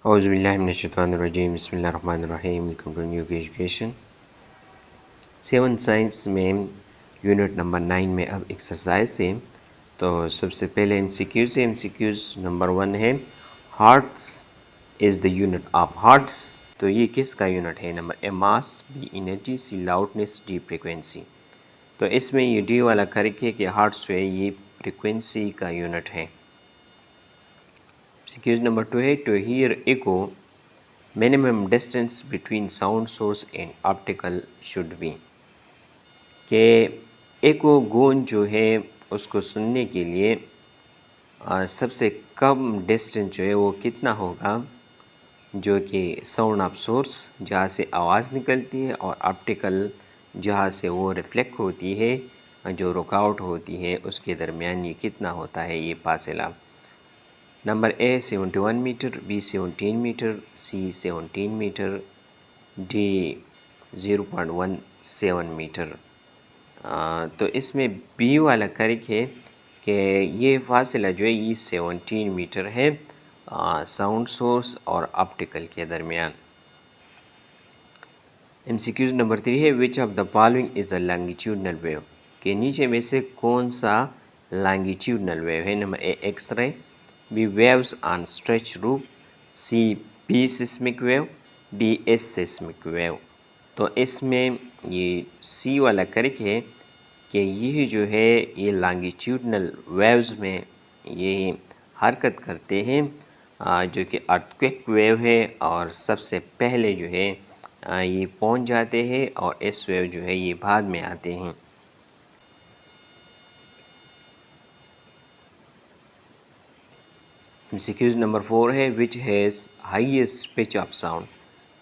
औज़ुबिल्लाहिमिनश्शैतानिर्रजीम बिस्मिल्लाहिर्रहमानिर्रहीम। Welcome to new education. 7 science में unit number 9 में अब एक्सरसाइज है। तो सबसे पहले एमसीक्यूज़ है। एमसीक्यूज़ नंबर 1 है hertz is the unit of hertz. तो ये किसका यूनिट है? Number A mass, B energy, C loudness, D frequency. तो इसमें ये डी वाला करके कि हार्ट्स जो है ये फ्रीक्वेंसी का यूनिट है। एमसीक्यूज़ नंबर 2 है to hear echo minimum distance between sound source and optical should be. के एको गूंज जो है उसको सुनने के लिए सबसे कम डिस्टेंस जो है वो कितना होगा, जो कि साउंड ऑफ सोर्स जहाँ से आवाज़ निकलती है और ऑप्टिकल जहाँ से वो रिफ्लेक्ट होती है, जो रुकावट होती है, उसके दरमियान ये कितना होता है ये फासला। Number A 71 metre, B 17 metre, C 17 metre, D 0.17 metre. तो इसमें बी वाला करेक्ट है कि ये फासला जो है ये 17 मीटर है साउंड सोर्स और ऑप्टिकल के दरमियान। एमसीक्यूज नंबर 3 है which of the following is a longitudinal wave. के नीचे में से कौन सा लॉन्गिट्यूडनल वेव है? Number A X ray, B waves on stretch rope, C P seismic wave, D S seismic wave. तो इसमें ये सी वाला करेक्ट है कि ये जो है ये लॉन्गिट्यूडनल वेव्स में ये हरकत करते हैं, जो कि अर्थक्वेक वेव है और सबसे पहले जो है ये पहुंच जाते हैं और एस वेव जो है ये बाद में आते हैं। एमसीक्यूज नंबर 4 है which has highest pitch of sound.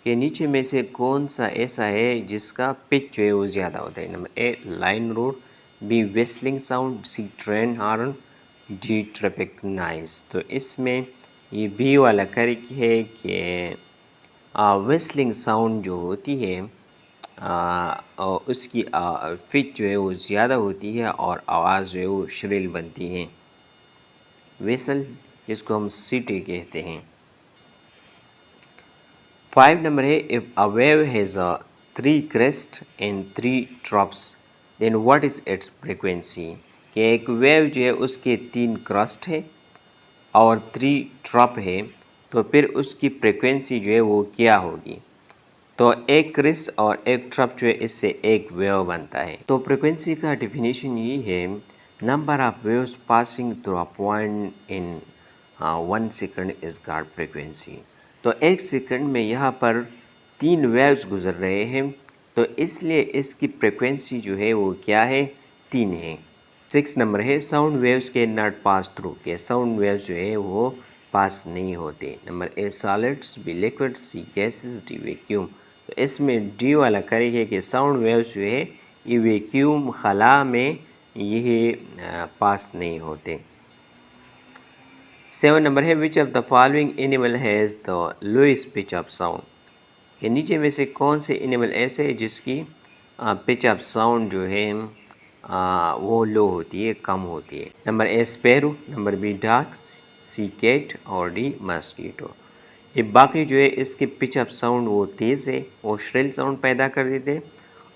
के नीचे में से कौन सा ऐसा है जिसका पिच जो है वो ज़्यादा होता है? Number A lion roar, B whistling sound, C train horn, D traffic noise. तो इसमें ये बी वाला करेक्ट है कि वेस्लिंग साउंड जो होती है और उसकी पिच जो है वो ज़्यादा होती है और आवाज़ जो है वो श्रिल बनती है। वेसल जिसको हम सीटी कहते हैं। 5 नंबर है if a wave has 3 crest and 3 troughs then what is its frequency. कि एक वेव जो है उसके 3 क्रस्ट है और 3 ट्रप है, तो फिर उसकी फ्रीक्वेंसी जो है वो क्या होगी? तो एक क्रिस और एक ट्रप जो है इससे एक वेव बनता है। तो फ्रीक्वेंसी का डिफिनीशन ये है number of waves passing through a point in 1 second is called frequency. तो एक सेकंड में यहाँ पर 3 वेव्स गुजर रहे हैं, तो इसलिए इसकी फ्रीक्वेंसी जो है वो क्या है? 3 है। 6 नंबर है sound waves can not pass through. के साउंड वेव्स जो है वो पास नहीं होते। Number A solids, B liquid, C gases, D vacuum. तो इसमें डी वाला करेक्ट है कि साउंड वेव्स जो है ये वैक्यूम खला में ये पास नहीं होते। 7 नंबर है which of the following animal has the lowest pitch of sound. के नीचे में से कौन से एनिमल ऐसे है जिसकी पिच ऑफ साउंड जो है वो लो होती है, कम होती है? Number A sparrow, number B dog, C cat और डी मस्कीटो। ये बाकी जो है इसके पिच ऑफ साउंड वो तेज़ है, वो श्रिल साउंड पैदा कर देते हैं,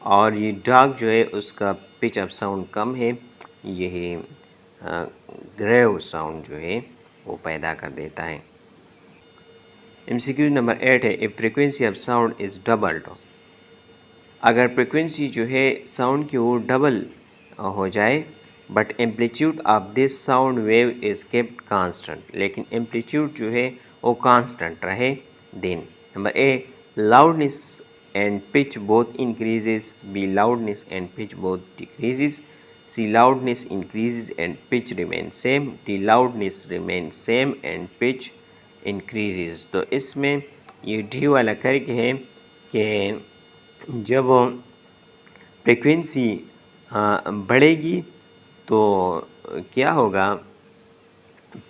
और ये डॉग जो है उसका पिच ऑफ साउंड कम है, ये ग्रेव साउंड जो है वो पैदा कर देता है। एमसीक्यू नंबर 8 है if frequency of sound is doubled. अगर फ्रीक्वेंसी जो है साउंड की वो डबल हो जाए but amplitude of this sound wave is kept constant, लेकिन एम्पलीट्यूड जो है वो कांस्टेंट रहे, then number A loudness and pitch both increases, B loudness and pitch both decreases, C loudness increases and pitch remain same, D loudness remain same and pitch increases. तो इसमें ये D वाला करके है कि जब फ्रीक्वेंसी बढ़ेगी तो क्या होगा,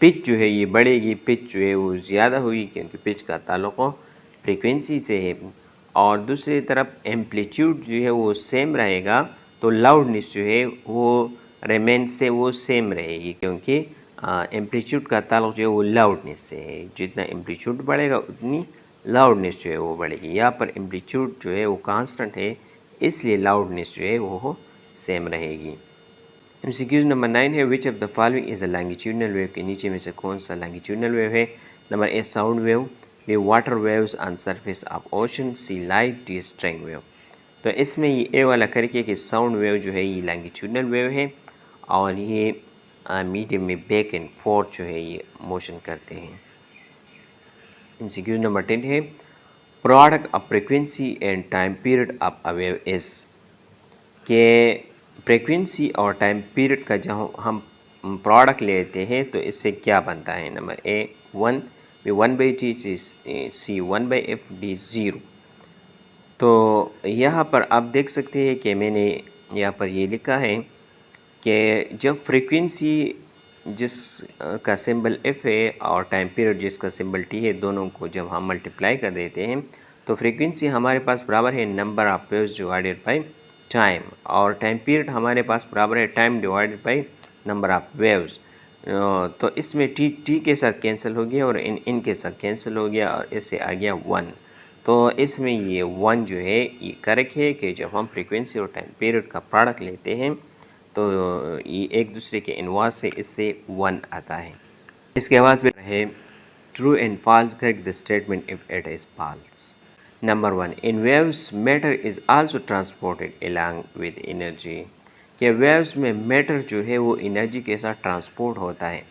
पिच जो है ये बढ़ेगी, पिच जो है वो ज़्यादा होगी क्योंकि पिच का ताल्लुक़ फ्रीक्वेंसी से है, और दूसरी तरफ एम्पलीट्यूड जो है वो सेम रहेगा तो लाउडनेस जो है वो रिमेन से वो सेम रहेगी क्योंकि एम्पलीट्यूड का ताल्लुक जो है वो लाउडनेस से है। जितना एम्पलीट्यूड बढ़ेगा उतनी लाउडनेस जो है वो बढ़ेगी। यहाँ पर एम्पलीट्यूड जो है वो कांस्टेंट है, इसलिए लाउडनेस जो है वो सेम रहेगी। एमसीक्यूज नंबर 9 है, which of the following is a longitudinal wave, के नीचे में से कौन सा लॉन्गिट्यूडनल वेव है। Number A sound wave, B water waves on surface of ocean, C light, D string wave. तो इसमें ये ए वाला करके कि साउंड वेव जो है ये लॉन्गिट्यूडनल वेव है और ये मीडियम में बैक एंड फोर्थ जो है ये मोशन करते हैं। एमसीक्यू नंबर 10 है, product of frequency and time period of a wave is, के फ्रीक्वेंसी और टाइम पीरियड का जब हम प्रोडक्ट लेते हैं तो इससे क्या बनता है। Number A 1, B 1/t, C 1/f, D 0। तो यहाँ पर आप देख सकते हैं कि मैंने यहाँ पर ये लिखा है कि जब फ्रीक्वेंसी जिस का सिंबल f है और टाइम पीरियड जिसका सिंबल t है, दोनों को जब हम मल्टीप्लाई कर देते हैं तो फ्रीक्वेंसी हमारे पास बराबर है number of waves divided by time, और टाइम पीरियड हमारे पास बराबर है time divided by number of waves. तो इसमें t के साथ कैंसिल हो गया और इन के साथ कैंसिल हो गया और इससे आ गया 1। तो इसमें ये 1 जो है ये करेक्ट है कि जब हम फ्रीक्वेंसी और टाइम पीरियड का प्रोडक्ट लेते हैं तो ये एक दूसरे के इनवर्स से इससे 1 आता है। इसके बाद फिर है true and false, correct the statement if it is false. Number 1, in waves matter is also transported along with energy, कि वेव्स में मैटर जो है वो एनर्जी के साथ ट्रांसपोर्ट होता है।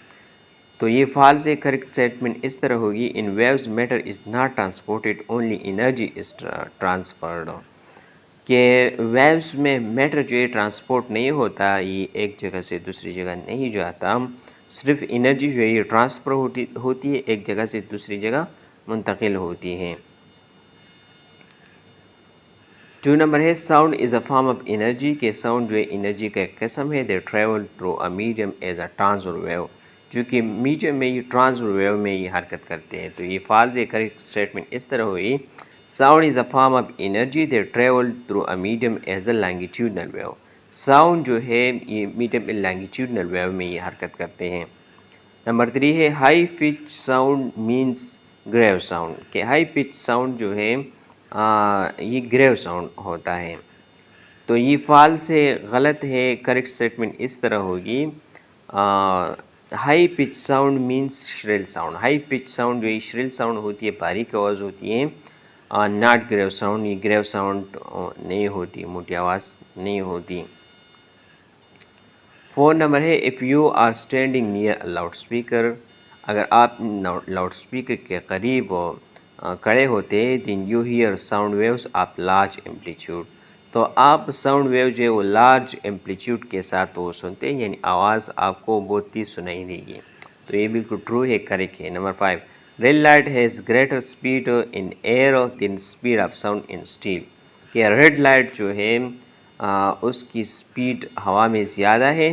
तो ये फॉल्स है। करेक्ट स्टेटमेंट इस तरह होगी, in waves matter is not transported, only energy is transferred, कि वेव्स में मैटर जो है ट्रांसपोर्ट नहीं होता, ये एक जगह से दूसरी जगह नहीं जाता, सिर्फ एनर्जी जो है ये ट्रांसफ़र होती है, एक जगह से दूसरी जगह मुंतकिल होती है। 2 नंबर है, sound is a form of energy, के साउंड जो है एनर्जी का एक किस्म है। They travel through a medium as a transverse wave, जो कि मीडियम में ये ट्रांसवर्स वेव में ये हरकत करते हैं। तो ये फॉल्स है। करेक्ट स्टेटमेंट इस तरह हुई, sound is a form of energy, they travel through a medium as a longitudinal wave. Sound जो है ये मीडियम लॉन्गिट्यूडनल वेव में ये हरकत करते हैं। नंबर 3 है, high pitch sound means grave sound, के हाई पिच साउंड जो है ये ग्रेव साउंड होता है। तो ये फॉल्स है, गलत है। करेक्ट स्टेटमेंट इस तरह होगी, high pitch sound means shrill sound, high pitch sound जो है श्रिल साउंड होती है, बारीक आवाज़ होती है, नॉट ग्रेव साउंड, ये ग्रेव साउंड नहीं होती, मोटी आवाज़ नहीं होती। 4 नंबर है, if you are standing near loud speaker, अगर आप लाउड स्पीकर के करीब खड़े होते then you hear sound waves of large amplitude, तो आप साउंड वेव जो है वो लार्ज एम्पलीट्यूड के साथ वो सुनते हैं, यानी आवाज़ आपको बहुत ही सुनाई देगी। तो ये बिल्कुल ट्रू है, करेक्ट है। Number 5, red light has greater speed in air than speed of sound in steel, कि रेड लाइट जो है उसकी स्पीड हवा में ज़्यादा है,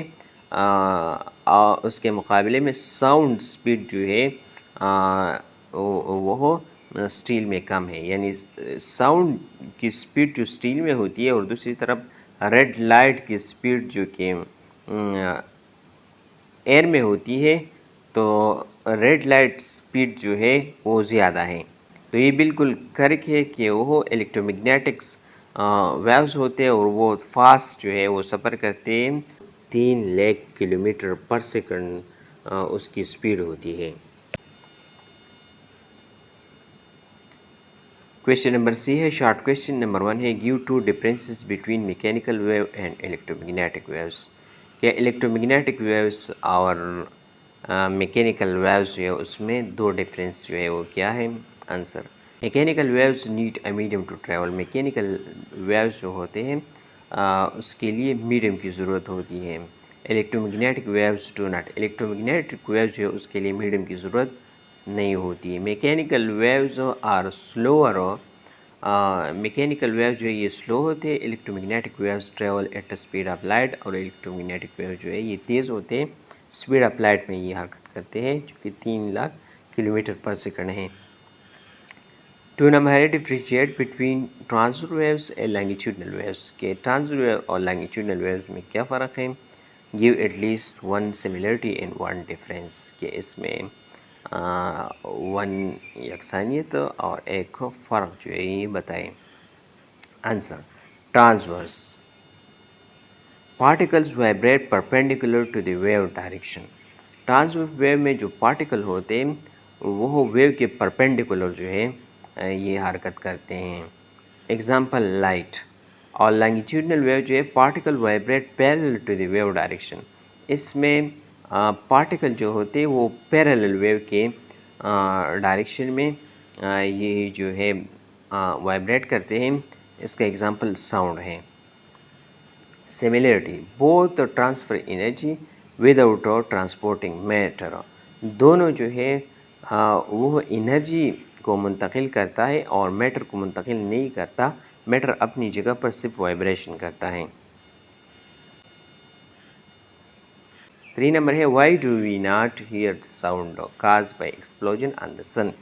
उसके मुकाबले में साउंड स्पीड जो है वो स्टील में कम है, यानी साउंड की स्पीड जो स्टील में होती है और दूसरी तरफ रेड लाइट की स्पीड जो कि एयर में होती है, तो रेड लाइट स्पीड जो है वो ज़्यादा है। तो ये बिल्कुल करेक्ट है कि वो इलेक्ट्रोमैग्नेटिक्स वेव्स होते हैं और वो फास्ट जो है वो सफ़र करते हैं, 3 लाख किलोमीटर पर सेकंड उसकी स्पीड होती है। क्वेश्चन नंबर सी है, शॉर्ट क्वेश्चन। नंबर 1 है, give 2 differences between mechanical wave and electromagnetic waves, क्या इलेक्ट्रोमैग्नेटिक वेव्स और मैकेनिकल वेव्स जो है उसमें 2 डिफरेंस जो है वो क्या है। Answer, mechanical waves need a medium to travel, mechanical waves जो होते हैं उसके लिए मीडियम की ज़रूरत होती है। Electromagnetic waves do not, electromagnetic waves जो है उसके लिए मीडियम की ज़रूरत नहीं होती है। Mechanical waves are slower, mechanical wave जो है ये स्लो होते हैं, electromagnetic waves travel at the speed of light, और इलेक्ट्रोमैग्नेटिक वेव जो है ये तेज़ होते हैं, स्पीड ऑफ लाइट में ये हरकत करते हैं, जो कि 3 लाख किलोमीटर पर सेकंड है। 2 नंबर है, differentiate between transverse waves and longitudinal waves, के ट्रांसवर्स वेव और लॉन्गिट्यूडनल वेव्स में क्या फ़र्क है। Give at least one similarity and one difference, कि इसमें वन यकसानियत और एक फ़र्क जो है ये बताएं। Answer, transverse, particles vibrate perpendicular to the wave direction. Transverse wave में जो पार्टिकल होते हैं वो वेव के परपेंडिकुलर जो है ये हरकत करते हैं। Example, light. और लॉन्गिट्यूडनल वेव जो है particle vibrate parallel to the wave direction. इसमें पार्टिकल जो होते हैं वो पैरेलल वेव के डायरेक्शन में ये जो है वाइब्रेट करते हैं। इसका एग्जांपल साउंड है। Similarity, both transfer energy without transporting matter. दोनों जो है वो एनर्जी को मुंतकिल करता है और मैटर को मुंतकिल नहीं करता। मैटर अपनी जगह पर सिर्फ वाइब्रेशन करता है। 3 नंबर है, why do we not hear sound cause by explosion on the sun.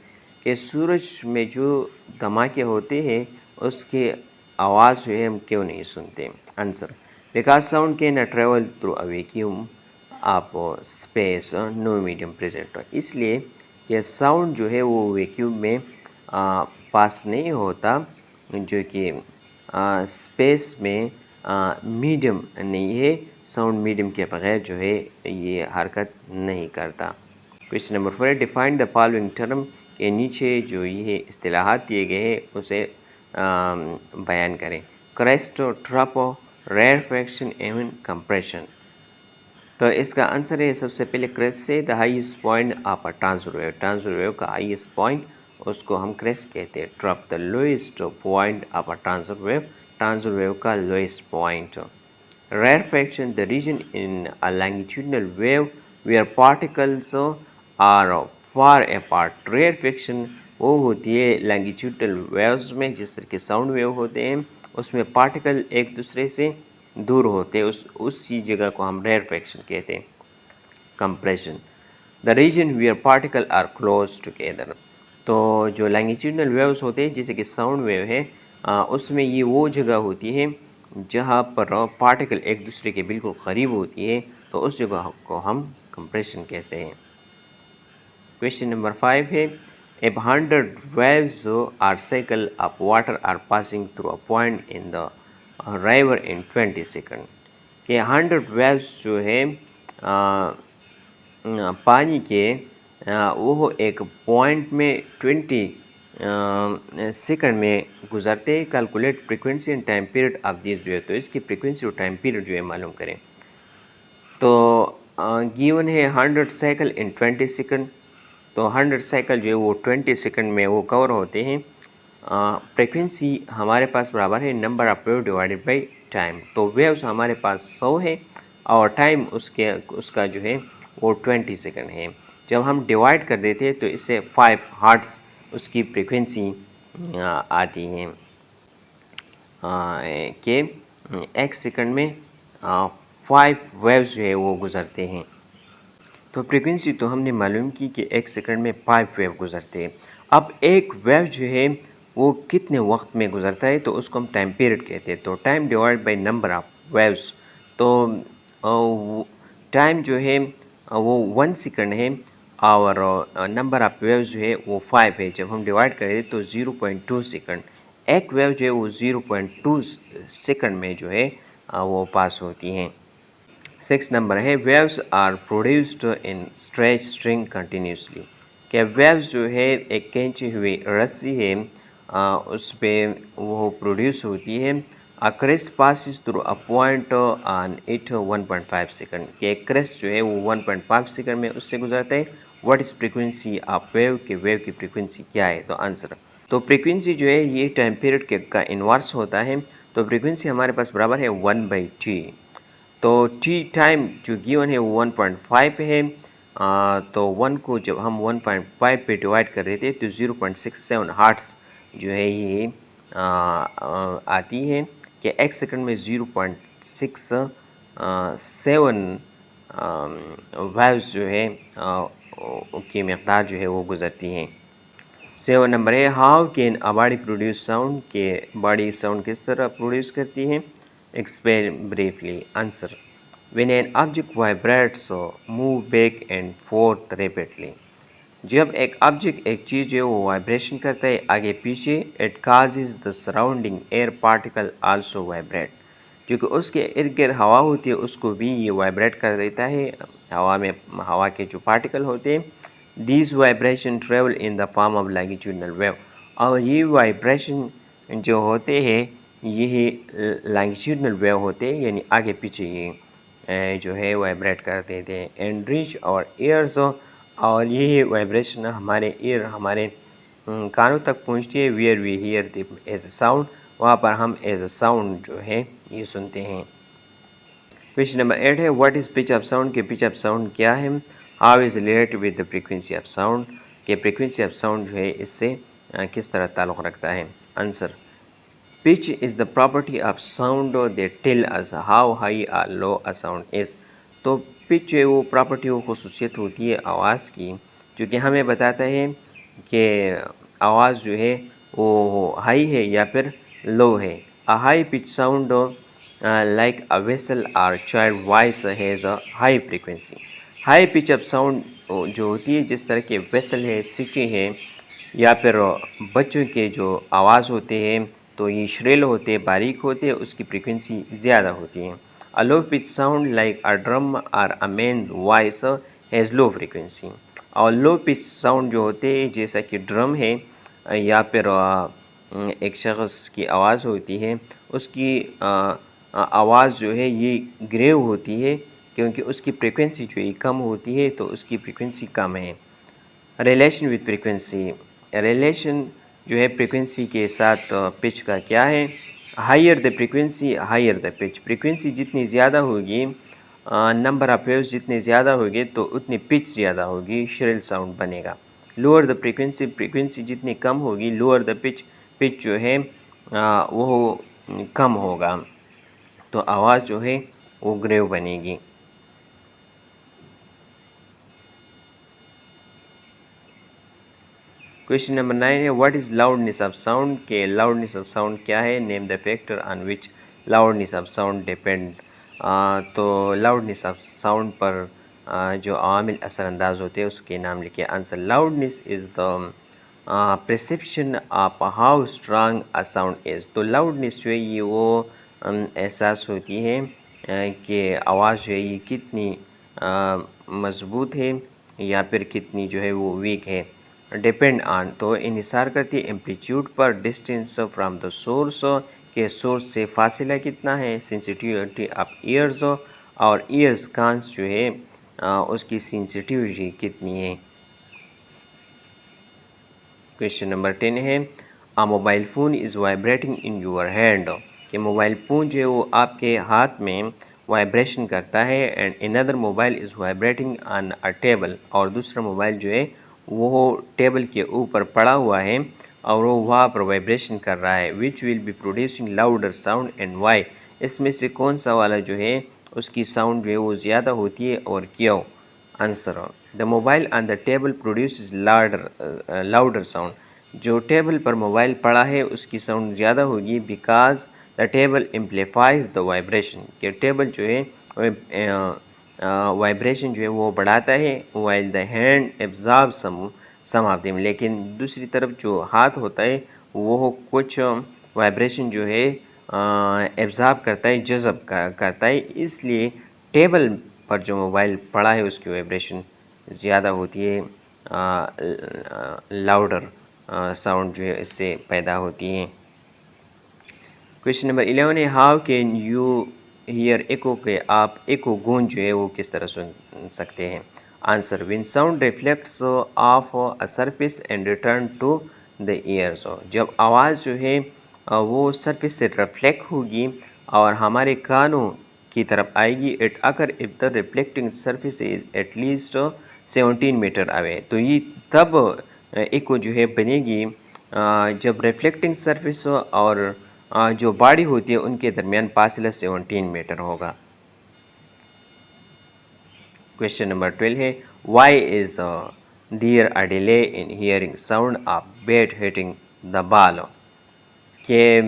कि सूरज में जो धमाके होते हैं उसके आवाज़ जो है हम क्यों नहीं सुनते। Answer, because sound can travel through a vacuum of space no medium present. इसलिए यह साउंड जो है वो वैक्यूम में पास नहीं होता, जो कि स्पेस में मीडियम नहीं है। साउंड मीडियम के बगैर जो है ये हरकत नहीं करता। Question number 4, define the following term. के नीचे जो ये इस्तिलाहात दिए गए हैं उसे बयान करें। क्रेस्ट, ट्रपो, रेरफेक्शन एवं कंप्रेशन। तो इसका आंसर है सबसे पहले क्रेस्ट से, the highest point of a transverse wave. Transverse wave का हाईएस्ट पॉइंट उसको हम क्रेस्ट कहते हैं। Trough, the lowest point of a transverse wave. Transverse wave का lowest point. Rarefaction, the region in a longitudinal wave where particles are far apart. Rarefaction वो होती है longitudinal waves में, जिस तरह के साउंड वेव होते हैं उसमें पार्टिकल एक दूसरे से दूर होते हैं, उसी जगह को हम rarefaction कहते हैं। Compression, the region where particles are close together. तो जो longitudinal waves होते हैं जैसे कि साउंड वेव है उसमें ये वो जगह होती है जहाँ पर पार्टिकल एक दूसरे के बिल्कुल करीब होती है, तो उस जगह को हम कंप्रेशन कहते हैं। क्वेश्चन नंबर 5 है, if 100 waves or cycle of water are passing through a point in the river in 20 second. कि 100 waves जो है पानी के वो एक पॉइंट में 20 सेकंड में गुजरते हैं। Calculate frequency and time period of this wave. तो इसकी फ्रीक्वेंसी और टाइम पीरियड जो है मालूम करें। तो गिवन है 100 साइकिल इन 20 सेकंड। तो 100 साइकिल जो है वो 20 सेकंड में वो कवर होते हैं। फ्रीक्वेंसी हमारे पास बराबर है number of wave divided by time. तो वेव्स हमारे पास 100 है और टाइम उसका जो है वो 20 सेकंड है। जब हम डिवाइड कर देते हैं तो इससे 5 हर्ट्ज़ उसकी फ्रीक्वेंसी आती है कि एक सेकंड में 5 वेव्स जो है वो गुजरते हैं। तो फ्रीक्वेंसी तो हमने मालूम की कि एक सेकंड में 5 वेव गुजरते हैं। अब एक वेव जो है वो कितने वक्त में गुजरता है तो उसको हम टाइम पीरियड कहते हैं। तो time divide by number of waves. तो टाइम जो है वो 1 सेकंड है और नंबर ऑफ वेव्स जो है वो 5 है। जब हम डिवाइड करें तो 0.2 सेकंड। एक वेव जो है वो 0.2 सेकंड में जो है वो पास होती हैं। 6 नंबर है, waves are produced in stretch string continuously. क्या वेव्स जो है एक खींची हुई रस्सी है उस पर वो प्रोड्यूस होती है। A crest passes through a point on it 1.5 second. कि एक क्रेस्ट जो है वो 1.5 सेकंड में उससे गुजरता है। What is frequency of wave, के वेव की फ्रीक्वेंसी क्या है। तो आंसर, तो फ्रीक्वेंसी जो है ये टाइम पीरियड के का इन्वर्स होता है। तो फ्रीक्वेंसी हमारे पास बराबर है 1/t। तो टी टाइम जो गिवन है वो 1.5 है। तो 1 को जब हम 1.5 पे डिवाइड कर देते हैं तो 0.67 हार्ट्स जो है ये आती है कि एक सेकंड में 0.67 वेव्स जो है की मकदार जो है वो गुजरती हैं। 7 नंबर है, how can a body produce sound. के बॉडी साउंड किस तरह प्रोड्यूस करती है। Explain briefly. Answer, When an object vibrates, move back and forth rapidly. जब एक ऑब्जेक्ट एक चीज़ जो है वो वाइब्रेशन करता है आगे पीछे, it causes the surrounding air particle also vibrate. जो कि उसके इर्द गिर्द हवा होती है उसको भी ये वाइब्रेट कर देता है। हवा में हवा के जो पार्टिकल होते हैं, this vibration travel in the form of longitudinal wave. और ये वाइब्रेशन जो होते हैं यही लॉन्गिट्यूडनल वेव होते हैं, यानी आगे पीछे ये जो है वाइब्रेट कर देते हैं। एंड रीच और ईयर्स, और ये वाइब्रेशन हमारे ईयर हमारे कानों तक पहुंचती है। Where we hear the as a sound, वहाँ पर हम एज अ साउंड जो है ये सुनते हैं। क्वेश्चन नंबर 8 है what is pitch of sound, के पिच ऑफ साउंड क्या है। How is related with the frequency of sound, के फ्रीक्वेंसी ऑफ साउंड जो है इससे किस तरह ताल्लुक़ रखता है। Answer, pitch is the property of sound that tell us how high or low a sound is। तो पिच जो है वो प्रॉपर्टी वो खसूसियत होती है आवाज़ की, जो कि हमें बताता है कि आवाज़ जो है वो हाई है या फिर लो है। A high pitch sound like a whistle और child voice has a high frequency. High pitch of sound जो होती है जिस तरह के वेसल है, सिटी है, या फिर बच्चों के जो आवाज़ होते हैं तो ये श्रिल होते हैं, बारीक होते हैं, उसकी फ्रीक्वेंसी ज़्यादा होती है। A low pitch sound like a drum और a man voice has low frequency. और लो पिच साउंड जो होते हैं जैसा कि ड्रम है या फिर एक शख्स की आवाज़ होती है, उसकी आवाज़ जो है ये ग्रेव होती है क्योंकि उसकी फ्रीक्वेंसी जो है कम होती है, तो उसकी फ्रीक्वेंसी कम है। रिलेशन विद फ्रीक्वेंसी, रिलेशन जो है फ्रीक्वेंसी के साथ पिच का क्या है। Higher the frequency higher the pitch, frequency जितनी ज़्यादा होगी, नंबर ऑफ वेव्स जितने ज़्यादा होंगे तो उतनी पिच ज़्यादा होगी, श्रिल साउंड बनेगा। लोअर द फ्रीक्वेंसी, फ्रीक्वेंसी जितनी कम होगी, लोअर द पिच, पिच जो है वो कम होगा, तो आवाज़ जो है वो ग्रेव बनेगी। क्वेश्चन नंबर 9 है what is loudness of sound, के लाउडनेस ऑफ साउंड क्या है। Name the factor on which loudness of sound depend. तो लाउडनेस ऑफ साउंड पर जो आमिल असरअंदाज होते हैं उसके नाम लिखिए। Answer, loudness is the perception of how strong a sound is. तो लाउडनेस जो है ये वो एहसास होती है कि आवाज़ जो है ये कितनी मज़बूत है या फिर कितनी जो है वो वीक है। डिपेंड ऑन, तो इन्हिसार करती है एम्पलीट्यूड पर, डिस्टेंस फ्रॉम द सोर्स, के सोर्स से फासिला कितना है, सेंसिटिविटी ऑफ ईयर्स, और ईयर्स कांस जो है उसकी सेंसिटिविटी कितनी है। क्वेश्चन नंबर 10 है a mobile phone is vibrating in your hand, कि मोबाइल फ़ोन जो है वो आपके हाथ में वाइब्रेशन करता है। And another mobile is vibrating on a table, और दूसरा मोबाइल जो है वो टेबल के ऊपर पड़ा हुआ है और वो वहाँ पर वाइब्रेशन कर रहा है। Which will be producing louder sound and why, इसमें से कौन सा वाला जो है उसकी साउंड जो है वो ज़्यादा होती है और क्यों। Answer, the mobile on the table produce louder sound, जो टेबल पर मोबाइल पड़ा है उसकी साउंड ज़्यादा होगी, because the table amplifies the vibration, के टेबल जो है वाइब्रेशन जो है वो बढ़ाता है। While the hand absorb some of them, लेकिन दूसरी तरफ जो हाथ होता है वो कुछ वाइब्रेशन जो है एब्जॉर्ब करता है, जज़ब करता है, इसलिए टेबल पर जो मोबाइल पड़ा है उसकी वाइब्रेशन ज़्यादा होती है, लाउडर साउंड जो है इससे पैदा होती है। क्वेश्चन नंबर 11 है हाउ कैन यू हियर एको, के आप एको गूंज जो है वो किस तरह सुन सकते हैं। Answer, when sound reflects off a surface and return to the ears, जब आवाज़ जो है वो सरफेस से रिफ्लेक्ट होगी और हमारे कानों की तरफ आएगी। It occur if the reflecting surface is at least 17 metre away, तो ये तब एको जो है बनेगी जब रिफ्लेक्टिंग सरफेस और जो बॉडी होती है उनके दरमियान फासला 17 मीटर होगा। क्वेश्चन नंबर 12 है why is there a delay in hearing sound of bat hitting the ball, के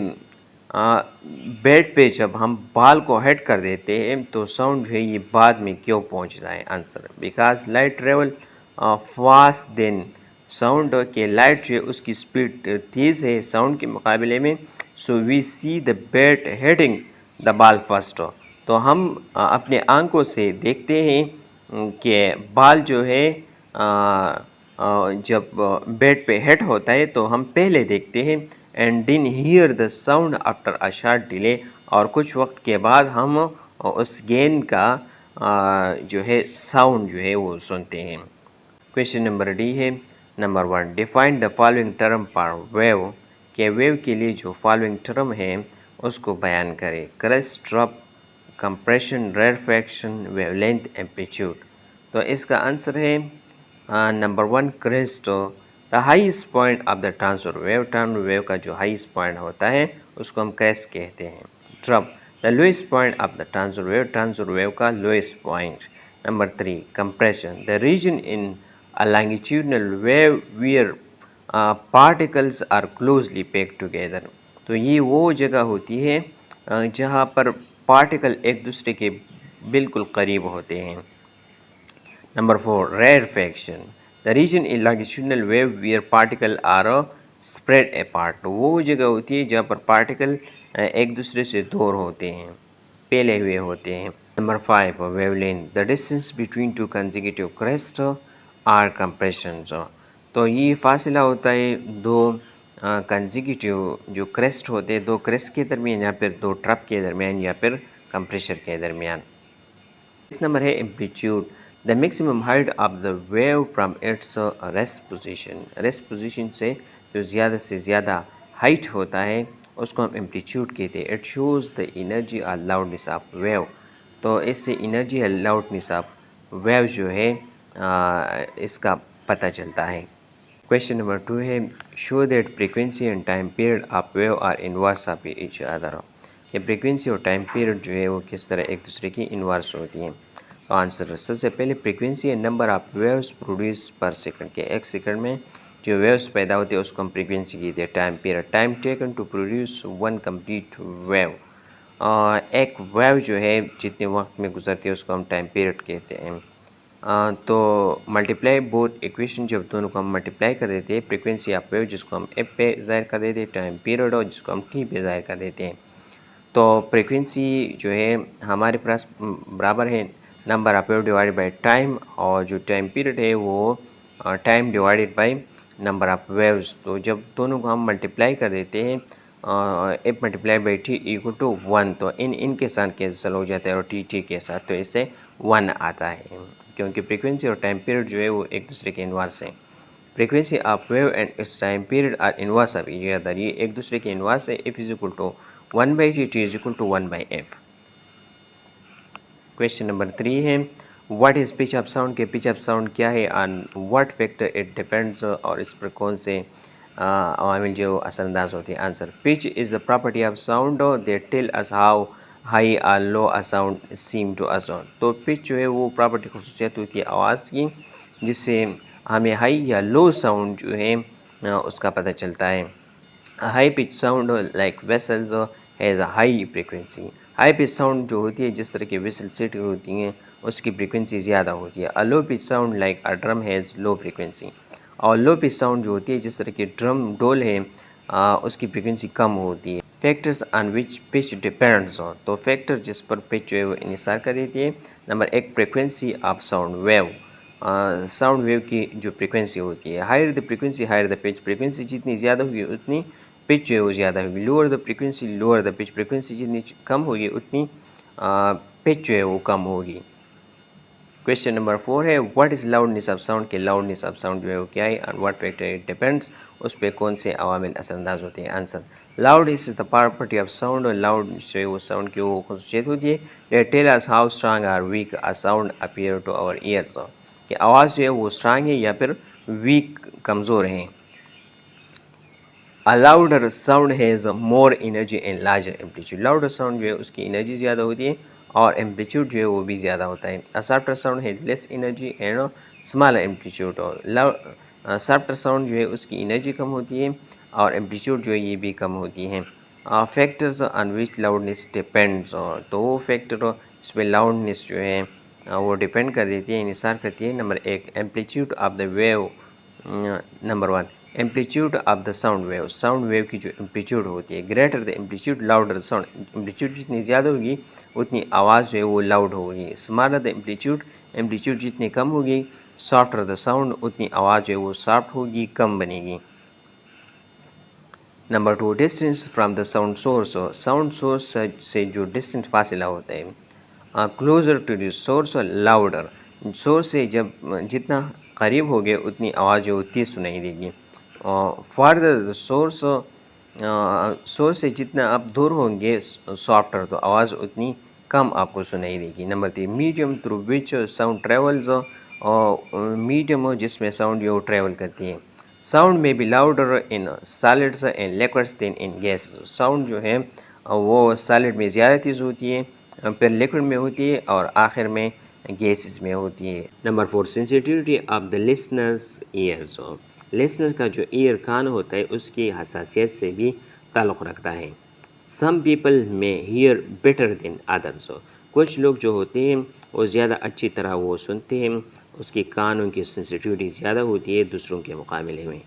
बेड पे जब हम बाल को हेड कर देते हैं तो साउंड जो है ये बाद में क्यों पहुंचता है? Answer, because light travel fast than sound, के लाइट जो है उसकी स्पीड तेज़ है साउंड के मुकाबले में, so we see the bed heading the ball first. तो हम अपने आंखों से देखते हैं कि बाल जो है जब बेड पे हेड होता है तो हम पहले देखते हैं, एंड डिन here the sound after a short delay, और कुछ वक्त के बाद हम उस गेंद का जो है साउंड जो है वो सुनते हैं। क्वेश्चन नंबर डी है, number 1, define the following term for wave, के वेव के लिए जो फॉलोइंग टर्म है उसको बयान करें। Crest, drop, compression, rarefaction, wavelength, amplitude. तो इसका आंसर है number 1, crest. The highest point of the transverse wave का जो हाईएस्ट पॉइंट होता है उसको हम क्रेस्ट कहते हैं। Drop, the lowest point of the transverse wave का lowest point. Number 3, compression, the region in a longitudinal wave where particles are closely packed together। तो ये वो जगह होती है जहाँ पर पार्टिकल एक दूसरे के बिल्कुल करीब होते हैं। Number 4, rarefaction, the region in longitudinal wave where particles are spread apart। वो जगह होती है जहाँ पर पार्टिकल एक दूसरे से दूर होते हैं, फैले हुए होते हैं। Number 5, wavelength, the distance between two consecutive crest or compression. तो ये फासला होता है दो कंजिक्यूटिव जो क्रेस्ट होते हैं, दो क्रेस्ट के दरमियान या फिर दो ट्रप के दरमियान या फिर कंप्रेशर के दरमियान। नेक्स्ट नंबर है amplitude, the maximum height of the wave from its rest position. Rest position से जो ज़्यादा से ज़्यादा हाइट होता है उसको हम एम्पलीट्यूड कहते हैं। इट शोज़ द एनर्जी और लाउडनेस ऑफ वेव। तो इससे एनर्जी और लाउडनेस ऑफ वेव जो है इसका पता चलता है। क्वेश्चन नंबर 2 है, show that frequency and time period of wave are inverse of each other. ये फ्रीक्वेंसी और टाइम पीरियड जो है वो किस तरह एक दूसरे की इनवर्स होती हैं। तो आंसर, सबसे पहले frequency and number of waves produce पर सेकंड, के एक सेकंड में जो वेव्स पैदा होते हैं उसको हम फ्रीक्वेंसी कहते हैं। Time period, time taken to produce one complete wave, एक वेव जो है जितने वक्त में गुजरती है उसको हम टाइम पीरियड कहते हैं। तो मल्टीप्लाई बोथ इक्वेशन, जब दोनों को हम मल्टीप्लाई कर देते हैं, फ्रीक्वेंसी ऑफ वेव जिसको हम एफ पे ज़ाहिर कर देते हैं, टाइम पीरियड और जिसको हम टी पे ज़ाहिर कर देते हैं। तो फ्रीक्वेंसी जो है हमारे पास बराबर है number of wave divided by time, और जो टाइम पीरियड है वो time divided by number of waves. तो जब दोनों को हम मल्टीप्लाई कर देते हैं, F multiply by T equal to 1, तो इन के साथ कैंसिल हो जाता है और टी के साथ, तो इससे 1 आता है, क्योंकि फ्रीक्वेंसी और टाइम पीरियड जो है वो एक दूसरे के इनवर्स हैं। Frequency of wave and its time period are inverse of each other, ये एक दूसरे के इनवर्स है। F is equal to 1/t, T is equal to 1/f। Question number 3 है, what is pitch of sound, के pitch of sound क्या है, on what factor it depends, और इस पर कौन से अवामिल जो असरअंदाज होती है। Answer, pitch is the property of sound that tell us how high और low a sound seem to us. तो पिच जो है वो प्रॉपर्टी खसूसियत होती है आवाज़ की, जिससे हमें हाई या लो साउंड जो है उसका पता चलता है। High pitch sound like vessels has a high frequency. High pitch sound जो होती है जिस तरह की वेसल सेट होती हैं उसकी फ्रीक्वेंसी ज़्यादा होती है। A low pitch sound like a drum has low frequency. और लो पिच साउंड जो होती है जिस तरह की ड्रम डोल है उसकी फ्रीक्वेंसी कम होती है। Factors on which pitch depends on, तो फैक्टर जिस पर पिच जो है वो इन्हिसार कर देती है। Number 1, frequency of sound wave, sound wave की जो फ्रीक्वेंसी होती है। Higher the frequency higher the pitch, frequency जितनी ज़्यादा होगी उतनी पिच जो है वो ज़्यादा होगी। Lower the frequency lower the pitch, frequency जितनी कम होगी उतनी पिच जो है वो कम होगी। क्वेश्चन नंबर 4 है, what is loudness of sound, के लाउडनेस ऑफ साउंड जो है वो क्या है, on what factor it depends, उस पर कौन से अवामिल असरअंदाज होते हैं। Answer, loud is the property of sound, और लाउड जो है वो साउंड की वो खसूसियत होती है। They tell us how strong or weak a sound appear to our ears, कि आवाज़ जो है वो स्ट्रांग है या फिर वीक कमज़ोर है। A louder sound has more energy and larger amplitude, louder sound जो है उसकी एनर्जी ज़्यादा होती है और एम्पलीट्यूड जो है वो भी ज़्यादा होता है। अ softer sound has less energy and smaller amplitude, और सॉफ्टर साउंड जो है उसकी एनर्जी कम होती है और एम्पलीट्यूड जो है ये भी कम होती है। Factors on which loudness depends, तो वो फैक्टर इस पर लाउडनेस जो है वो डिपेंड कर देती है, इन्हिसार करती है। Number 1 amplitude of the wave. Number 1 amplitude of the sound wave की जो एम्पलीट्यूड होती है, greater the amplitude louder sound, amplitude जितनी ज़्यादा होगी उतनी आवाज़ जो है वो लाउड होगी। स्मॉलर द एम्पलीट्यूड जितनी कम होगी, सॉफ्टर द साउंड, उतनी आवाज़ जो है वो सॉफ्ट होगी, कम बनेगी। Number 2 distance from the sound source से जो डिस्टेंस फासिला होता है, closer to the source louder, source से जब जितना करीब हो गए उतनी आवाज़ जो तेज़ सुनाई देगी। फार्दर सोर्स, सोर्स से जितना आप दूर होंगे सॉफ्टर, तो आवाज़ उतनी कम आपको सुनाई देगी। Number 3 medium through which sound travels, और मीडियम हो जिसमें साउंड जो ट्रेवल करती है। साउंड में be louder in solids and liquids then in gases, sound जो है वो सॉलिड में ज़्यादा तेज़ होती है, फिर लिक्विड में होती है और आखिर में गैसेस में होती है। Number 4 sensitivity of the listeners years, listener का जो ईयर कान होता है उसकी हसासियत से भी ताल्लुक़ रखता है। सम पीपल में हियर बेटर देन अदर्स, कुछ लोग जो होते हैं वो ज़्यादा अच्छी तरह वो सुनते हैं, उसके कानों की सेंसिटिविटी ज़्यादा होती है दूसरों के मुकाबले में।